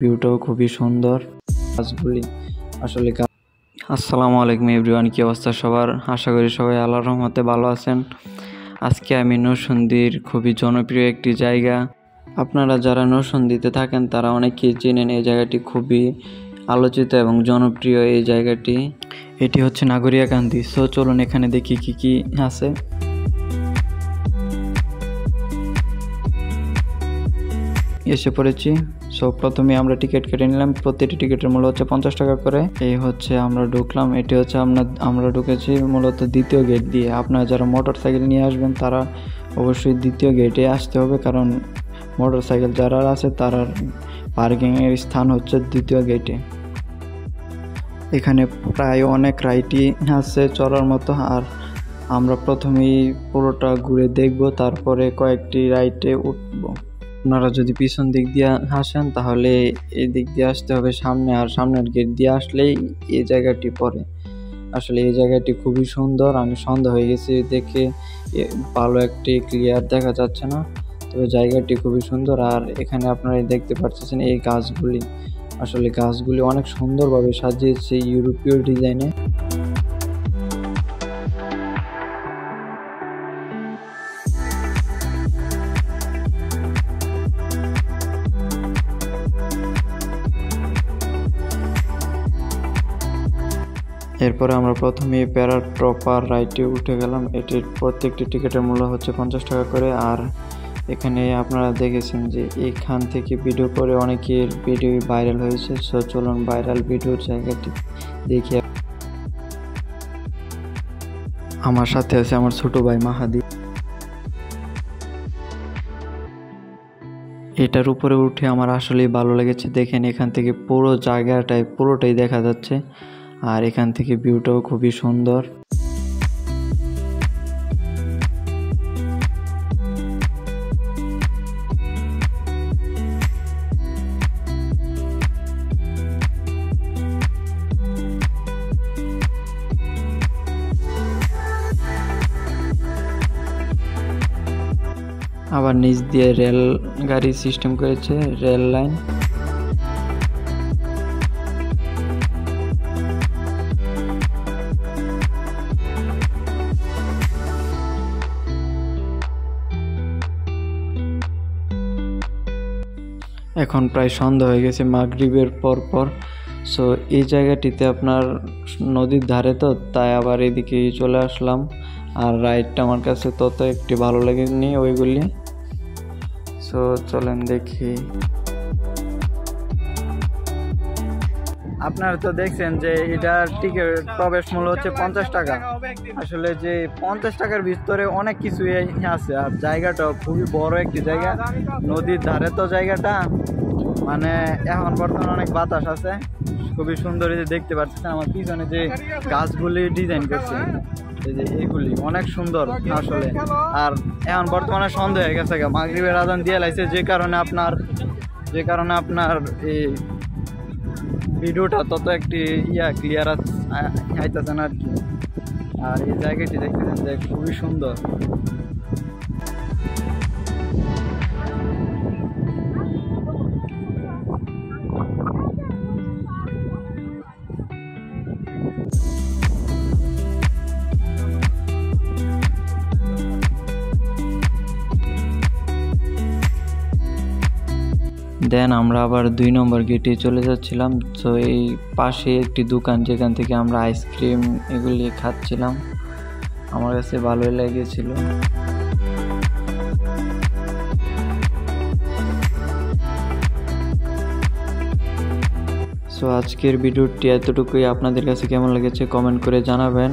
ভিউটাও খুবই সুন্দর। গাছগুলি আসলে আসসালামু আলাইকুম এভরিওয়ান, কি অবস্থা সবার? আশা করি সবাই আল্লাহর রহমতে ভালো আছেন। আজকে আমি নরসিংদীর খুবই জনপ্রিয় একটি জায়গা। আপনারা যারা নরসিংদীতে থাকেন তারা অনেকেই চেনেন। এই জায়গাটি খুবই আলোচিত এবং জনপ্রিয়। এই জায়গাটি এটি হচ্ছে নাগরিয়াকান্দি। সো চলুন এখানে দেখি কি কি আছে। এসে পড়েছি। সো প্রথমে আমরা টিকিট কেটে নিলাম। প্রতিটি টিকিটের মূল্য হচ্ছে 50 টাকা করে। এই হচ্ছে আমরা ঢুকলাম। এটি হচ্ছে আমরা ঢুকেছি মূলত দ্বিতীয় গেট দিয়ে। আপনারা যারা মোটর সাইকেল নিয়ে আসবেন তারা অবশ্যই দ্বিতীয় গেটে আসতে হবে, কারণ মোটর সাইকেল যারা আছে তারা পার্কিংয়ের স্থান হচ্ছে দ্বিতীয় গেটে। এখানে প্রায় অনেক রাইডই আছে চড়ার মতো, আর আমরা প্রথমেই পুরোটা ঘুরে দেখব, তারপরে কয়েকটি রাইডে উঠব। আপনারা যদি পিছন দিক দিয়ে আসেন তাহলে এই দিক দিয়ে আসতে হবে সামনে, আর সামনের গেট দিয়ে আসলেই এই জায়গাটি পড়ে। আসলে এই জায়গাটি খুবই সুন্দর। আমি সন্ধ্যা হয়ে গেছি দেখে ভালো একটি ক্লিয়ার দেখা যাচ্ছে না, তবে জায়গাটি খুবই সুন্দর। আর এখানে আপনারা দেখতে পাচ্ছেন এই গাছগুলি, আসলে গাছগুলি অনেক সুন্দরভাবে সাজিয়েছে ইউরোপীয় ডিজাইনে। এরপরে আমরা প্রথমে প্যারাট্রপার রাইডে উঠে গেলাম। এটির প্রত্যেকটি টিকিটের মূল্য হচ্ছে 50 টাকা করে। আর এখানে আপনারা দেখেছেন যে এখান থেকে ভিডিও করে অনেকের ভিডিও ভাইরাল হয়েছে। সো চলুন ভাইরাল ভিডিওর জায়গাটি দেখি। আমার সাথে আছে আমার ছোট ভাই মাহাদি। এটার উপরে উঠে আমার আসলেই ভালো লেগেছে। দেখেন এখান থেকে পুরো জায়গাটায় পুরোটাই দেখা যাচ্ছে, আর এখান থেকে ভিউটাও খুবই সুন্দর। আবার নিচ দিয়ে রেল গাড়ি সিস্টেম করেছে, রেল লাইন। এখন প্রায় সন্ধ্যা হয়ে গেছে মাগরিবের পর। সো এই জায়গাটিতে আপনার নদীর ধারে, তো তাই আবার এদিকে চলে আসলাম। আর রাইডটা আমার কাছে তত একটি ভালো লাগেনি ওইগুলি। সো চলেন দেখি। আপনারা তো দেখছেন যে এটার টিকিট প্রবেশ মূল্য হচ্ছে 50 টাকা। আসলে যে 50 টাকার ভিতরে অনেক কিছু আছে, আর জায়গাটা খুবই বড় একটি জায়গা, নদীর ধারে তো জায়গাটা। মানে এখন বর্তমানে অনেক বাতাস আছে, খুবই সুন্দর। এই যে দেখতে পাচ্ছেন আমার পিছনে যে গাছগুলি ডিজাইন করছে, এই যে এইগুলি অনেক সুন্দর আসলে। আর এখন বর্তমানে সন্ধ্যা হয়ে গেছে, মাগরিবের আজান দিয়ে লাইছে, যে কারণে আপনার এই ভিডিওটা তত একটি ক্লিয়ার আইতেছে না আর কি। আর এই জায়গাটি দেখতেছেন যে খুবই সুন্দর। দেন আমরা আবার 2 নম্বর গেটে চলে যাচ্ছিলাম। তো এই পাশে একটি দোকান, যেখান থেকে আমরা আইসক্রিম এগুলি খাচ্ছিলাম। আমার কাছে ভালোই লেগেছিল। সো আজকের ভিডিওটি এতটুকুই। আপনাদের কাছে কেমন লেগেছে কমেন্ট করে জানাবেন।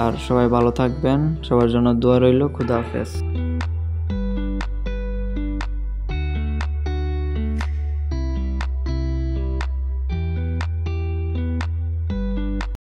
আর সবাই ভালো থাকবেন, সবার জন্য দোয়া রইল। খুদা হাফেজ।